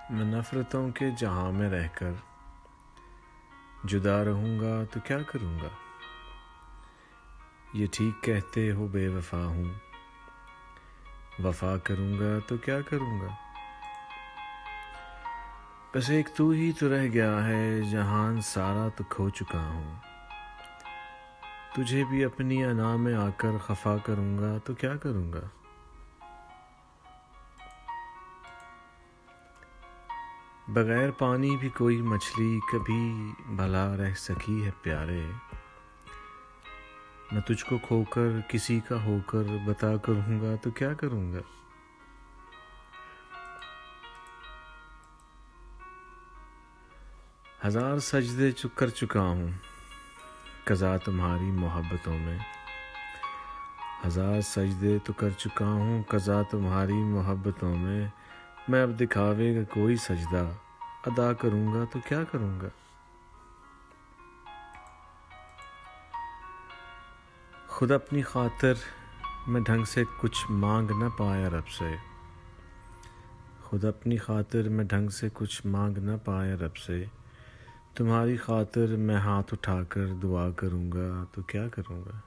میں نفرتوں کے جہاں میں رہ کر جدا رہوں گا تو کیا کروں گا؟ یہ ٹھیک کہتے ہو بے وفا ہوں، وفا کروں گا تو کیا کروں گا؟ بس ایک تو ہی تو رہ گیا ہے، جہان سارا تو کھو چکا ہوں۔ تجھے بھی اپنی انا میں آ کر خفا کروں گا تو کیا کروں گا؟ بغیر پانی بھی کوئی مچھلی کبھی بھلا رہ سکی ہے پیارے، میں تجھ کو کھو کر کسی کا ہو کر بتا کروں گا تو کیا کروں گا؟ ہزار سجدے کر چکا ہوں قضا تمہاری محبتوں میں، ہزار سجدے تو کر چکا ہوں قضا تمہاری محبتوں میں اب دکھاوے کا کوئی سجدہ ادا کروں گا تو کیا کروں گا؟ خود اپنی خاطر میں ڈھنگ سے کچھ مانگ نہ پایا رب سے، خود اپنی خاطر میں ڈھنگ سے کچھ مانگ نہ پایا رب سے، تمہاری خاطر میں ہاتھ اٹھا کر دعا کروں گا تو کیا کروں گا؟